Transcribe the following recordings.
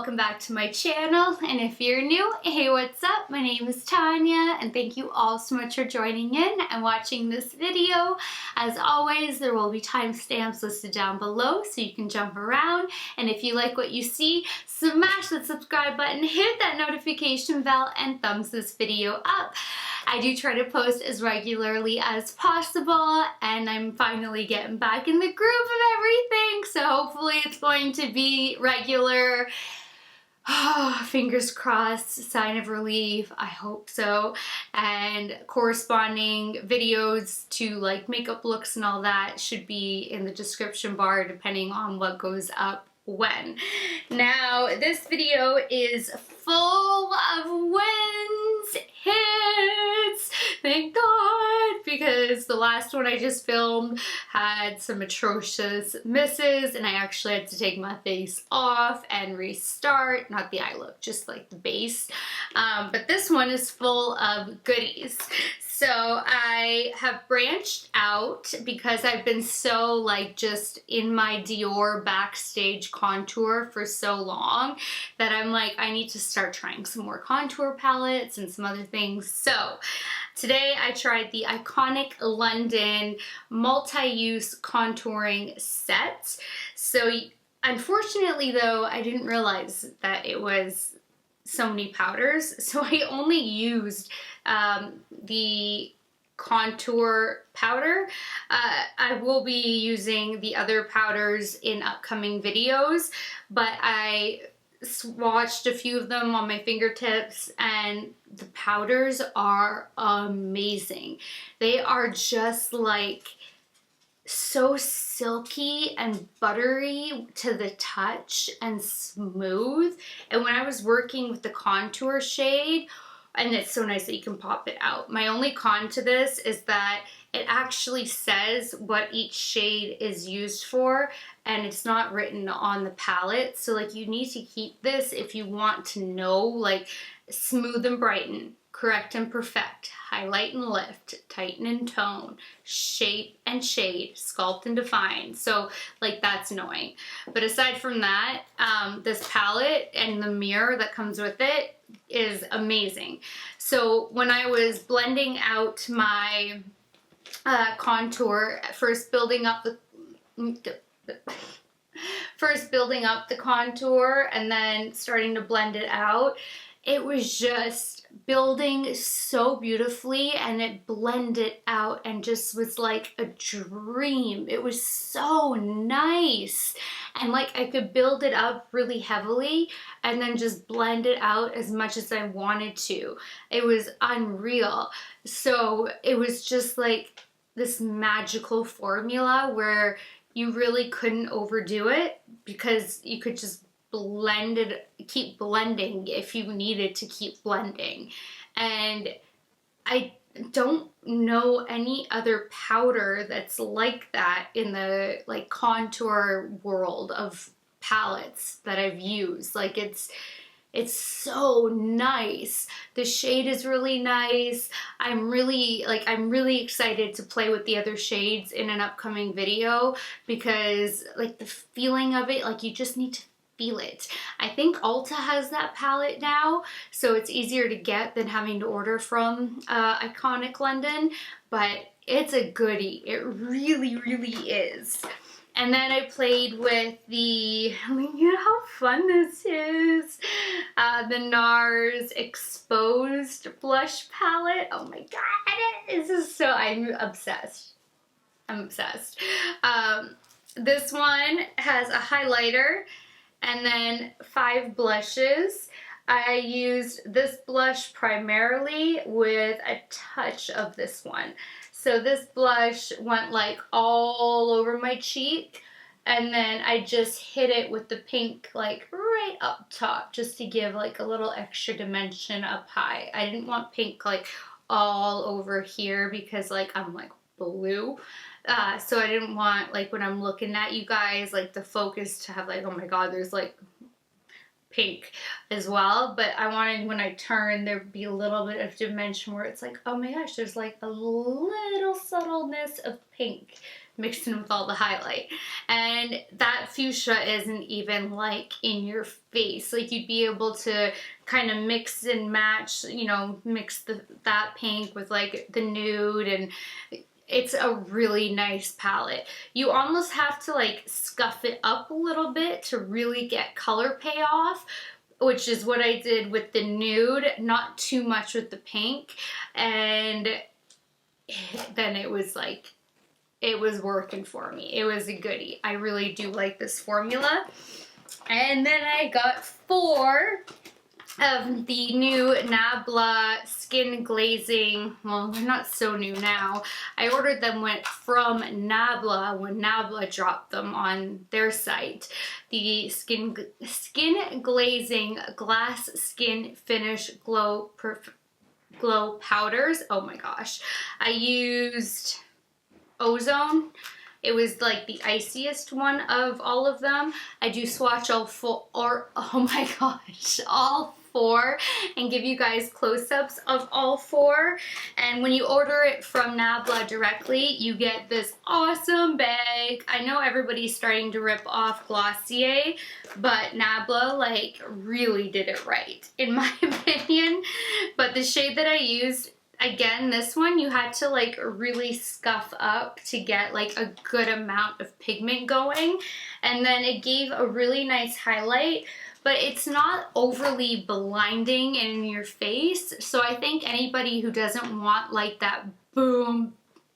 welcome back to my channel. And if you're new, hey, what's up? My name is Tanya, and thank you all so much for joining in and watching this video. As always, there will be timestamps listed down below so you can jump around. And if you like what you see, smash that subscribe button, hit that notification bell, and thumbs this video up. I do try to post as regularly as possible, and I'm finally getting back in the groove of everything, so hopefully it's going to be regular. Fingers crossed, sign of relief, I hope so. And corresponding videos to like makeup looks and all that should be in the description bar depending on what goes up when. Now, this video is full of wins, hits, thank God, because the last one I just filmed had some atrocious misses and I actually had to take my face off and restart, not the eye look, just like the base. But this one is full of goodies. So I have branched out because I've been so like just in my Dior backstage contour for so long that I'm like, I need to start trying some more contour palettes and some other things. So today I tried the Iconic London multi-use contouring set. So unfortunately though, I didn't realize that it was so many powders, so I only used the contour powder. I will be using the other powders in upcoming videos, but I swatched a few of them on my fingertips and the powders are amazing. They are just like so silky and buttery to the touch and smooth. And when I was working with the contour shade, and it's so nice that you can pop it out. My only con to this is that it actually says what each shade is used for and it's not written on the palette. So like you need to keep this if you want to know like smooth and brighten, correct and perfect, highlight and lift, tighten and tone, shape and shade, sculpt and define. So like that's annoying. But aside from that, this palette and the mirror that comes with it is amazing. So when I was blending out my contour, first building up the contour and then starting to blend it out, it was just building so beautifully and it blended out and just was like a dream. It was so nice. And like I could build it up really heavily and then just blend it out as much as I wanted to. It was unreal. So it was just like this magical formula where you really couldn't overdo it because you could just blend it, keep blending if you needed to keep blending. And I don't know any other powder that's like that in the like contour world of palettes that I've used. Like it's so nice. The shade is really nice. I'm really excited to play with the other shades in an upcoming video because like the feeling of it, like you just need to feel it. I think Ulta has that palette now, so it's easier to get than having to order from Iconic London, but it's a goodie. It really, really is. And then I played with the, look at how fun this is, the Nars Exposed Blush Palette. Oh my god, this is so, I'm obsessed. I'm obsessed. This one has a highlighter and then 5 blushes. I used this blush primarily with a touch of this one. So this blush went like all over my cheek and then I just hit it with the pink like right up top just to give like a little extra dimension up high. I didn't want pink like all over here because like I'm like blue. So I didn't want like when I'm looking at you guys like the focus to have like, oh my god, there's like pink as well, but I wanted when I turn there would be a little bit of dimension where it's like, oh my gosh, there's like a little subtleness of pink mixed in with all the highlight. And that fuchsia isn't even like in your face. Like you'd be able to kind of mix and match, you know, mix that pink with like the nude, and it's a really nice palette. You almost have to like scuff it up a little bit to really get color payoff, which is what I did with the nude, not too much with the pink. And then it was like, it was working for me. It was a goodie. I really do like this formula. And then I got 4 of the new Nabla skin glazing. Well, they're not so new now. I ordered them from Nabla when Nabla dropped them on their site. The skin glazing glass skin finish glow powders. Oh my gosh. I used Ozone. It was like the iciest one of all of them. I do swatch all 4, oh my gosh, all 4, and give you guys close-ups of all 4. And when you order it from Nabla directly, you get this awesome bag. I know everybody's starting to rip off Glossier, but Nabla like really did it right, in my opinion. But the shade that I used, again, this one you had to like really scuff up to get like a good amount of pigment going, and then it gave a really nice highlight, but it's not overly blinding in your face. So I think anybody who doesn't want like that boom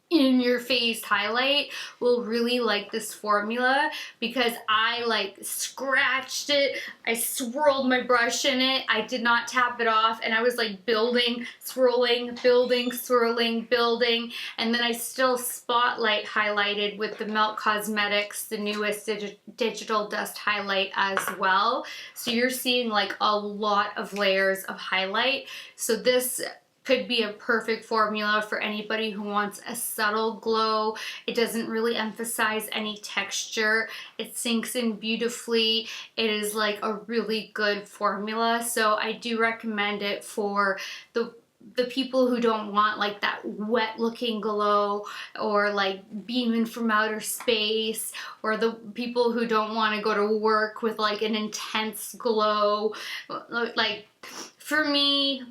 in your face highlight will really like this formula, because I like scratched it, I swirled my brush in it, I did not tap it off, and I was like building, swirling, building, swirling, building, and then I still spotlight highlighted with the Melt Cosmetics, the newest digital dust highlight as well. So you're seeing like a lot of layers of highlight. So this could be a perfect formula for anybody who wants a subtle glow. It doesn't really emphasize any texture. It sinks in beautifully. It is like a really good formula. So I do recommend it for the people who don't want like that wet looking glow, or like beaming from outer space, or the people who don't want to go to work with like an intense glow. Like for me,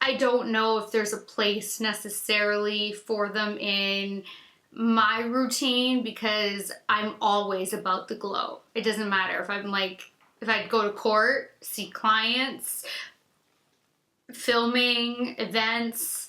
I don't know if there's a place necessarily for them in my routine, because I'm always about the glow. It doesn't matter if I'm like, if I go to court, see clients, filming, events,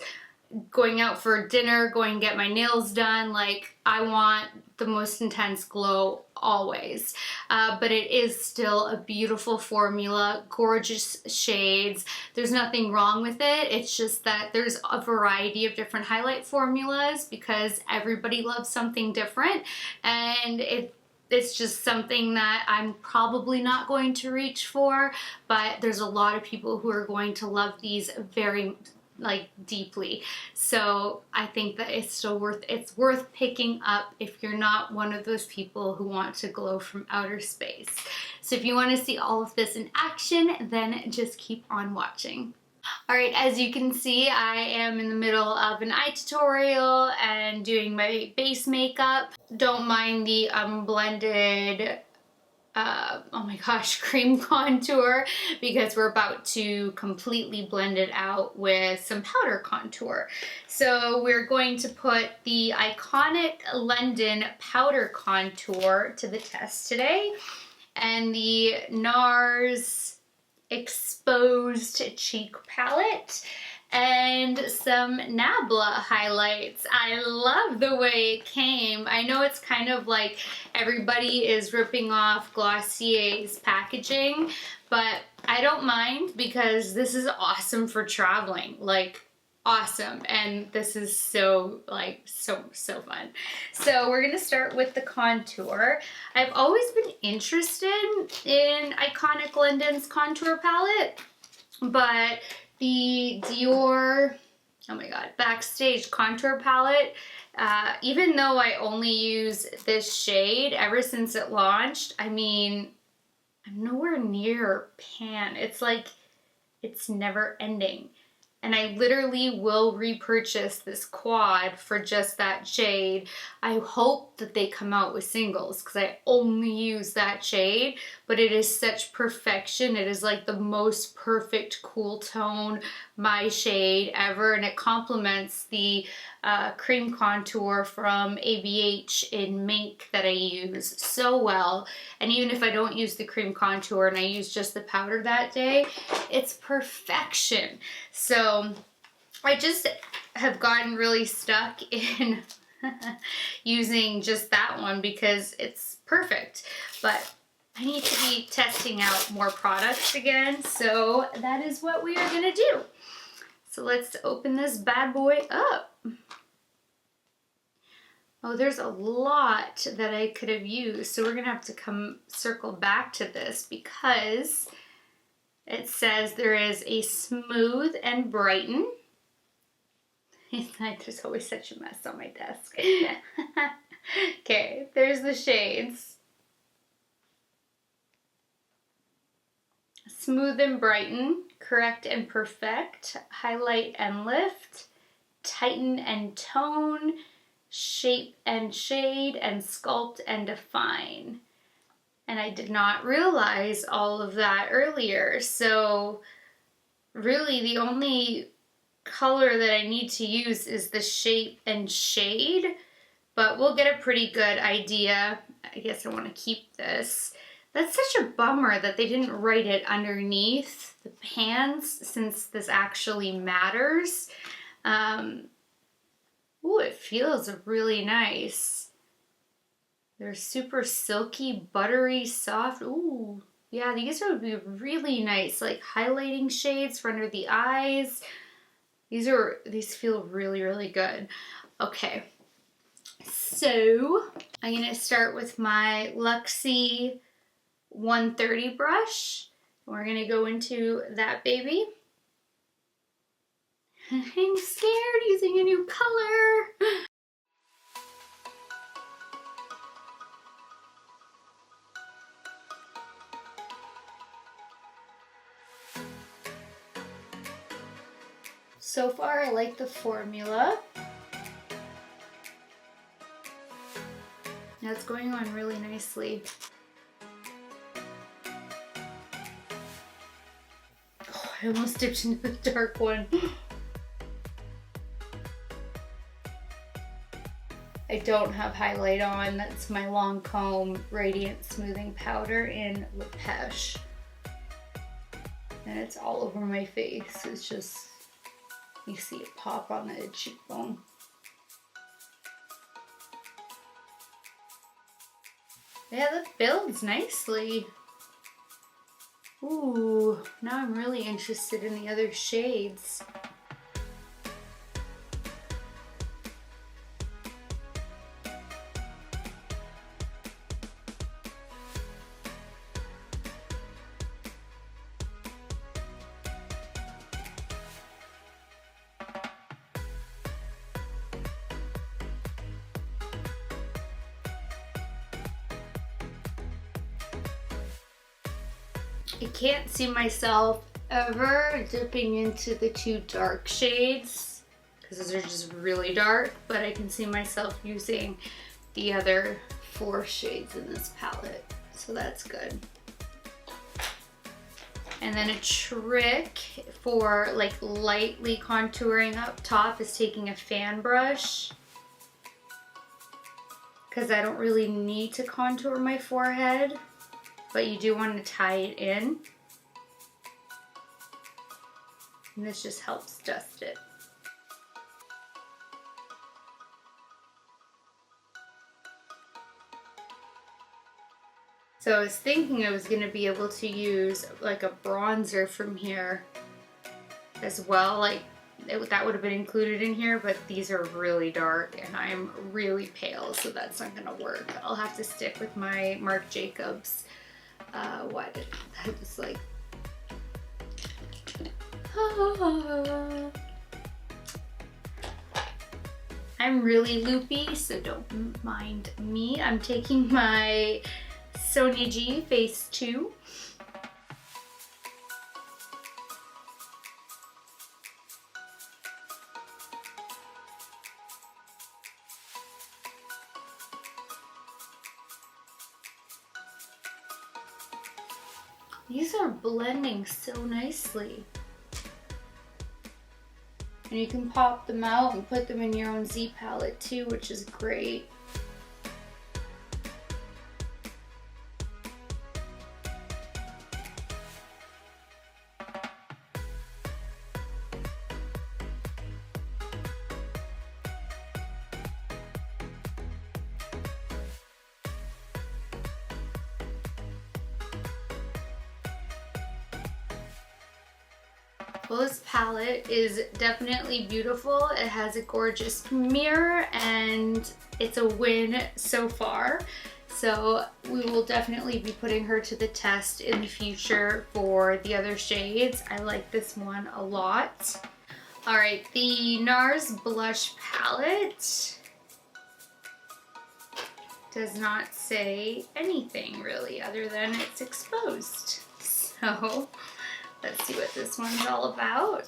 going out for dinner, going to get my nails done, like I want the most intense glow always. But it is still a beautiful formula, gorgeous shades. There's nothing wrong with it. It's just that there's a variety of different highlight formulas because everybody loves something different, and it's just something that I'm probably not going to reach for, but there's a lot of people who are going to love these very like deeply. So I think that it's still worth picking up if you're not one of those people who want to glow from outer space. So if you want to see all of this in action, then just keep on watching. Alright, as you can see, I am in the middle of an eye tutorial and doing my base makeup. Don't mind the unblended oh my gosh, cream contour, because we're about to completely blend it out with some powder contour. So we're going to put the iconic London powder contour to the test today, and the Nars exposed cheek palette, and some Nabla highlights. I love the way it came. I know it's kind of like everybody is ripping off Glossier's packaging, but I don't mind because this is awesome for traveling. Like, awesome. And this is so fun. So we're gonna start with the contour. I've always been interested in Iconic London's contour palette, but the Dior, oh my god, Backstage contour palette, even though I only use this shade ever since it launched, I mean, I'm nowhere near pan. It's like, it's never ending. and I literally will repurchase this quad for just that shade. I hope that they come out with singles because I only use that shade, but it is such perfection. It is like the most perfect cool tone, my shade ever, and it complements the cream contour from ABH in Mink that I use so well. And even if I don't use the cream contour and I use just the powder that day, it's perfection. So I just have gotten really stuck in using just that one because it's perfect. But I need to be testing out more products again, so that is what we are gonna do. So let's open this bad boy up. Oh, there's a lot that I could have used, so we're gonna have to circle back to this because it says there is a smooth and brighten. There's always such a mess on my desk. Okay, there's the shades. Smooth and brighten, correct and perfect, highlight and lift, tighten and tone, shape and shade, and sculpt and define. And I did not realize all of that earlier. So really the only color that I need to use is the shape and shade, but we'll get a pretty good idea. I guess I want to keep this. That's such a bummer that they didn't write it underneath the pans since this actually matters. Ooh, it feels really nice. They're super silky, buttery, soft. Ooh, yeah, these would be really nice, like highlighting shades for under the eyes. These feel really, really good. Okay, so I'm gonna start with my Luxie 130 brush. We're gonna go into that baby. I'm scared using a new color. So far, I like the formula. That's going on really nicely. Oh, I almost dipped into the dark one. I don't have highlight on. That's my Lancome Radiant Smoothing Powder in Le Pêche. And it's all over my face. It's just, you see it pop on the cheekbone. Yeah, that builds nicely. Ooh, now I'm really interested in the other shades. I can't see myself ever dipping into the two dark shades because those are just really dark, but I can see myself using the other 4 shades in this palette, so that's good. And then a trick for like lightly contouring up top is taking a fan brush, because I don't really need to contour my forehead, but you do want to tie it in. And this just helps dust it. So I was thinking I was going to be able to use like a bronzer from here as well. Like that would have been included in here, but these are really dark and I'm really pale, so that's not going to work. I'll have to stick with my Marc Jacobs. Why did that was like... I'm really loopy, so don't mind me. I'm taking my Sonia G Phase 2. These are blending so nicely. And you can pop them out and put them in your own Z palette too, which is great. Well, this palette is definitely beautiful. It has a gorgeous mirror and it's a win so far. So we will definitely be putting her to the test in the future for the other shades. I like this one a lot. All right, the Nars blush palette does not say anything really other than it's exposed. So let's see what this one's all about.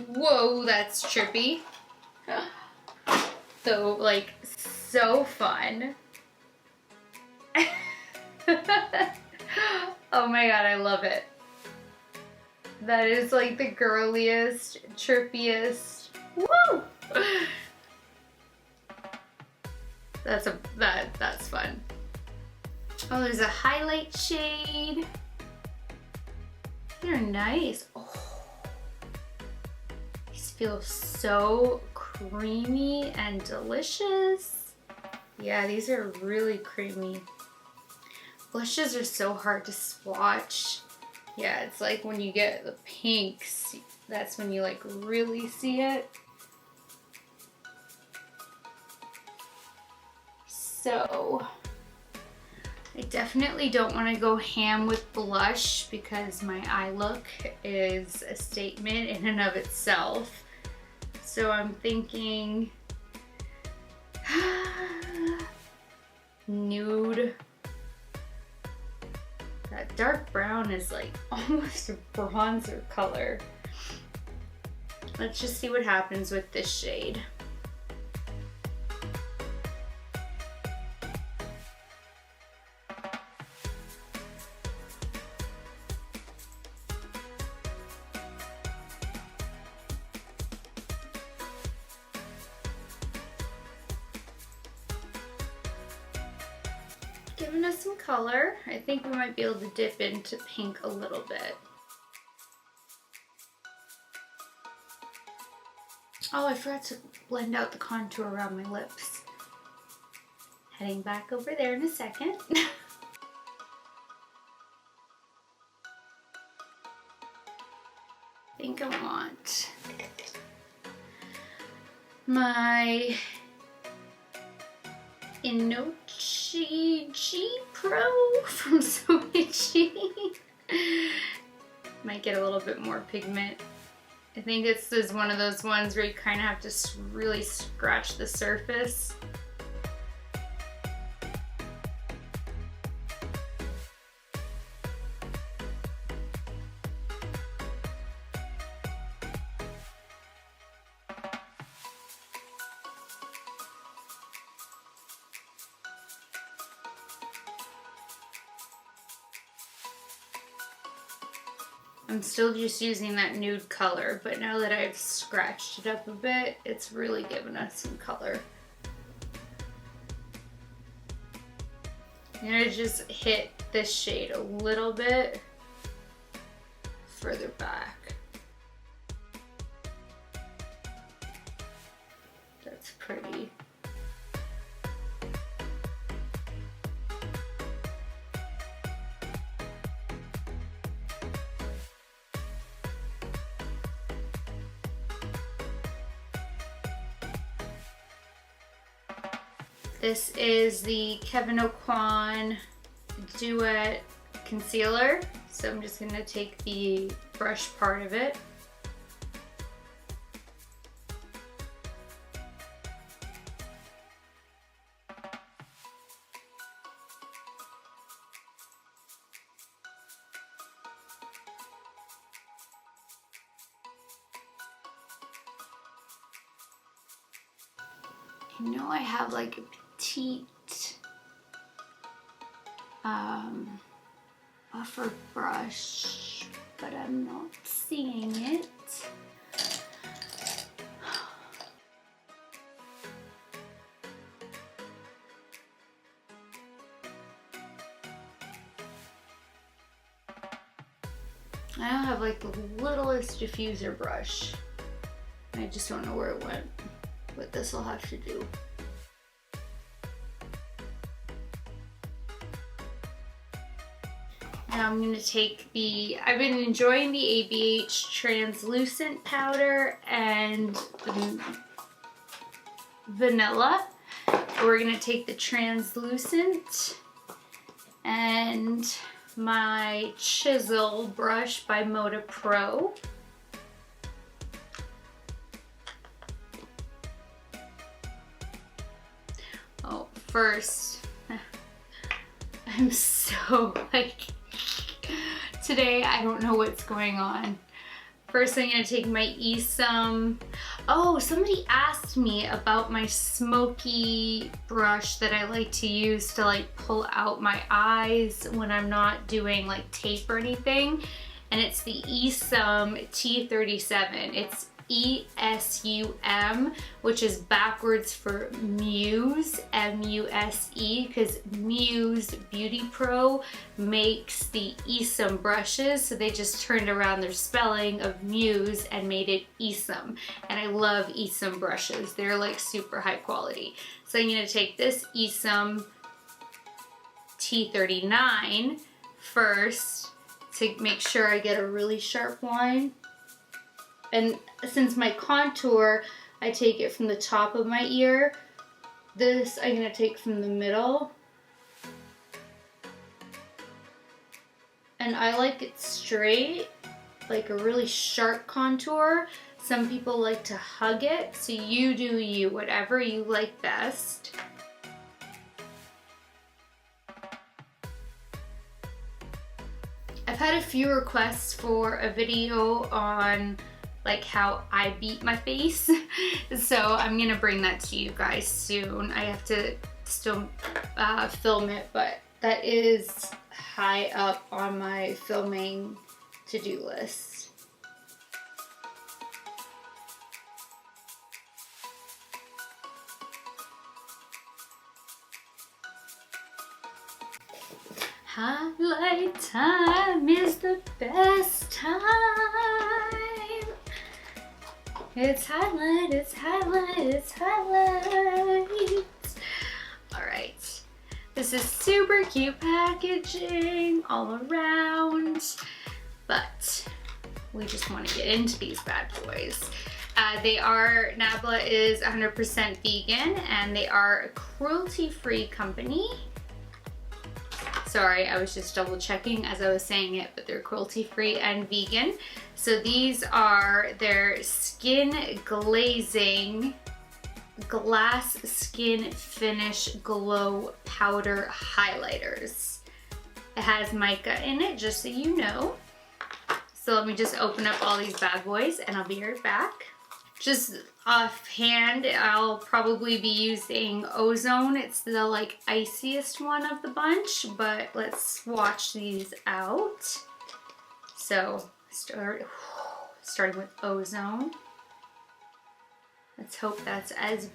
Whoa, that's trippy. So, like, so fun. Oh my god, I love it. That is like the girliest, trippiest. Woo! That's fun. Oh, there's a highlight shade. They're nice. Oh, these feel so creamy and delicious. Yeah, these are really creamy. Blushes are so hard to swatch. Yeah, it's like when you get the pinks, that's when you like really see it. So I definitely don't want to go ham with blush because my eye look is a statement in and of itself. So I'm thinking nude. That dark brown is like almost a bronzer color. Let's just see what happens with this shade. Giving us some color. I think we might be able to dip into pink a little bit. Oh, I forgot to blend out the contour around my lips. Heading back over there in a second. I think I want my Inochi G Pro from Swatched. Might get a little bit more pigment. I think this is one of those ones where you kind of have to really scratch the surface. I'm still just using that nude color, but now that I've scratched it up a bit, it's really given us some color. I'm gonna just hit this shade a little bit further back. That's pretty. This is the Kevyn Aucoin Duet Concealer. So I'm just gonna take the brush part of it. I know I have like a petite, for brush, but I'm not seeing it. I don't have like the littlest diffuser brush. I just don't know where it went, but this will have to do. Now I'm gonna take I've been enjoying the ABH translucent powder and the vanilla. We're gonna take the translucent and my chisel brush by Moda Pro. Oh, first, I'm so like, today I don't know what's going on. First I'm gonna take my ESUM. Oh, somebody asked me about my smoky brush that I like to use to like pull out my eyes when I'm not doing like tape or anything. And it's the ESUM T37. It's ESUM, which is backwards for Muse, M-U-S-E, because Muse Beauty Pro makes the ESUM brushes, so they just turned around their spelling of Muse and made it ESUM. And I love ESUM brushes. They're like super high quality. So I'm gonna take this ESUM T39 first to make sure I get a really sharp line. And since my contour, I take it from the top of my ear. This I'm gonna take from the middle. And I like it straight, like a really sharp contour. Some people like to hug it, so you do you, whatever you like best. I've had a few requests for a video on like how I beat my face. So I'm gonna bring that to you guys soon. I have to still film it, but that is high up on my filming to-do list. Highlight time is the best time. It's highlight, it's highlight, it's highlight. All right, this is super cute packaging all around, but we just want to get into these bad boys. Nabla is 100% vegan, and they are a cruelty-free company. Sorry, I was just double checking as I was saying it, but they're cruelty-free and vegan. So these are their Skin Glazing Glass Skin Finish Glow Powder Highlighters. It has mica in it, just so you know. So let me just open up all these bad boys and I'll be right back. Just offhand, I'll probably be using Ozone. It's the like iciest one of the bunch, but let's swatch these out. So starting with Ozone. Let's hope that's as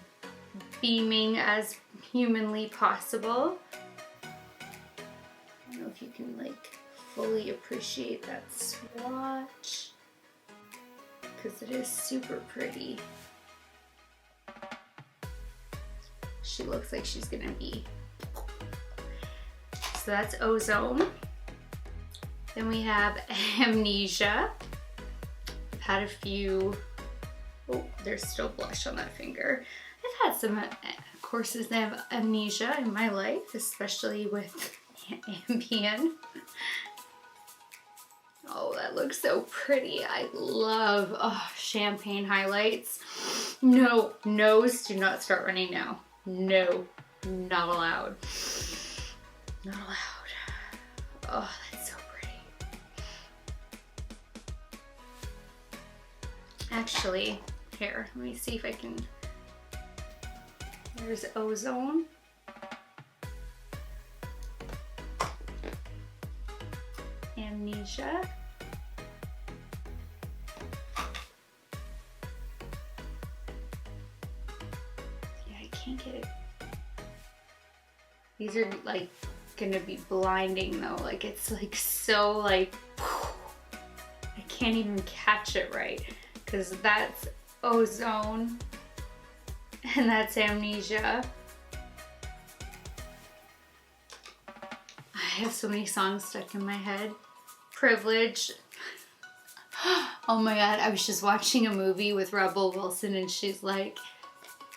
beaming as humanly possible. I don't know if you can like fully appreciate that swatch, because it is super pretty. She looks like she's gonna be. So that's Ozone. Then we have Amnesia. I've had a few, oh, there's still blush on that finger. I've had some courses that have Amnesia in my life, especially with Ambien. Oh, that looks so pretty. I love champagne highlights. No, nose, do not start running now. No, not allowed. Not allowed. Oh, that's so pretty. Actually, here, let me see if I can. There's Ozone. Amnesia. Yeah, I can't get it. These are like gonna be blinding though. Like it's like so like, I can't even catch it right because that's Ozone and that's Amnesia. I have so many songs stuck in my head. Privilege. Oh my god, I was just watching a movie with Rebel Wilson and she's like,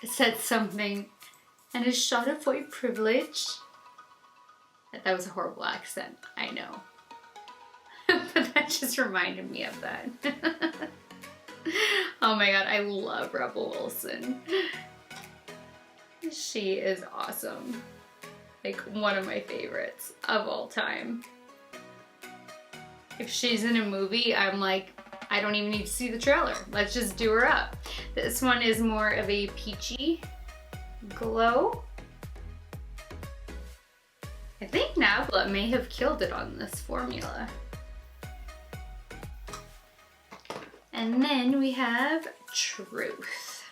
said something and a shot of white privilege. That was a horrible accent, I know. But that just reminded me of that. Oh my god, I love Rebel Wilson. She is awesome. Like one of my favorites of all time. If she's in a movie, I'm like, I don't even need to see the trailer. Let's just do her up. This one is more of a peachy glow. I think Nabla may have killed it on this formula. And then we have Truth.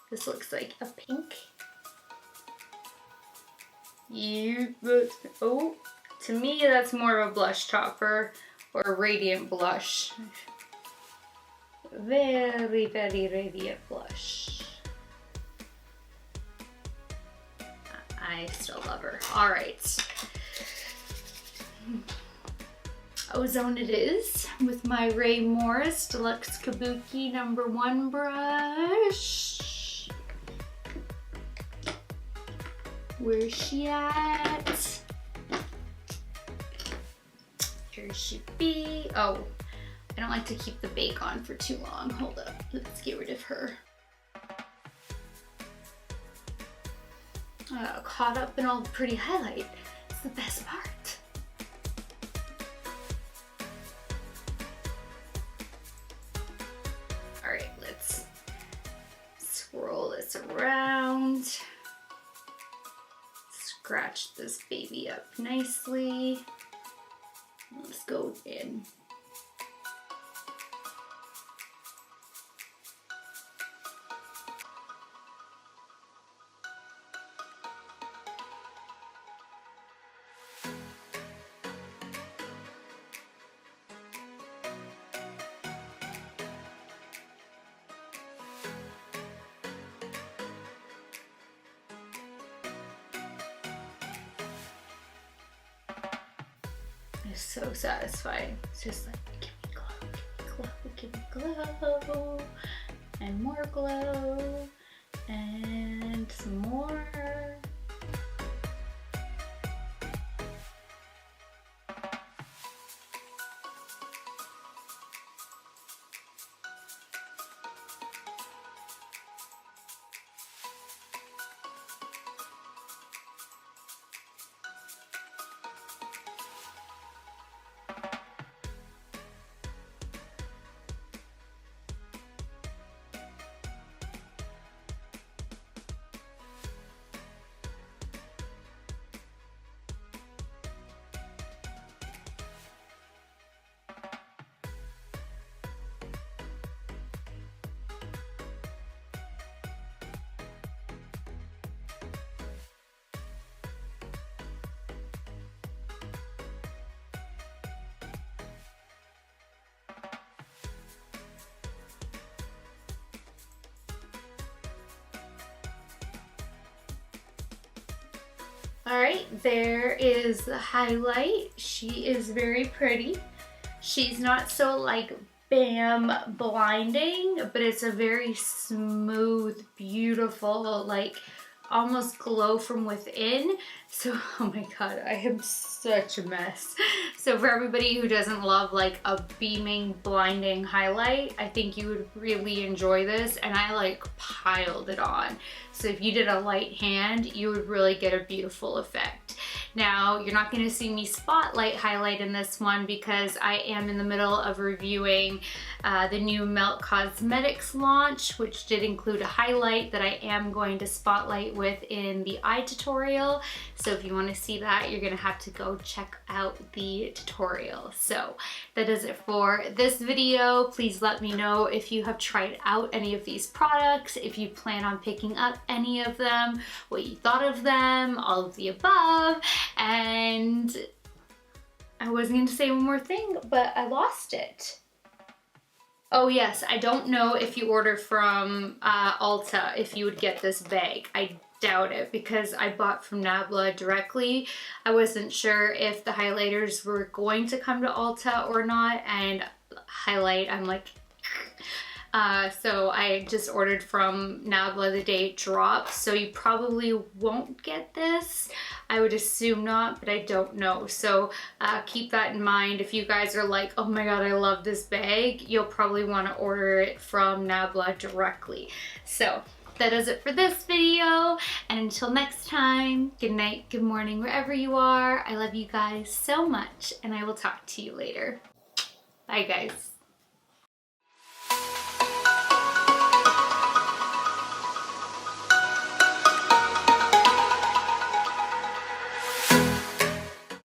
This looks like a pink. Oh, to me that's more of a blush topper or a radiant blush. Very, very radiant blush. I still love her. All right. Ozone it is with my Ray Morris Deluxe Kabuki #1 brush. Where's she at? Here she be. Oh, I don't like to keep the bake on for too long. Hold up, let's get rid of her. Caught up in all the pretty highlight. It's the best part. All right, let's swirl this around. Scratch this baby up nicely. Let's go in. It's so satisfying. It's just like, give me glow, give me glow, and more glow, and some more. All right, there is the highlight. She is very pretty. She's not so like bam blinding, but it's a very smooth, beautiful, like almost glow from within. So, oh my god, I am such a mess. So for everybody who doesn't love like a beaming, blinding highlight, I think you would really enjoy this, and I like piled it on. So if you did a light hand, you would really get a beautiful effect. Now, you're not going to see me spotlight highlight in this one because I am in the middle of reviewing the new Melt Cosmetics launch, which did include a highlight that I am going to spotlight with in the eye tutorial. So if you want to see that, you're gonna have to go check out the tutorial. So that is it for this video. Please let me know if you have tried out any of these products, if you plan on picking up any of them, what you thought of them, all of the above. And I was going to say one more thing, but I lost it. Oh yes, I don't know if you order from Ulta if you would get this bag. I doubt it because I bought from Nabla directly. I wasn't sure if the highlighters were going to come to Ulta or not, and highlight, I'm like, so I just ordered from Nabla the day it dropped, so you probably won't get this. I would assume not, but I don't know. So keep that in mind. If you guys are like, oh my god, I love this bag, you'll probably want to order it from Nabla directly. So that is it for this video, and until next time, good night, good morning, wherever you are. I love you guys so much, and I will talk to you later. Bye guys.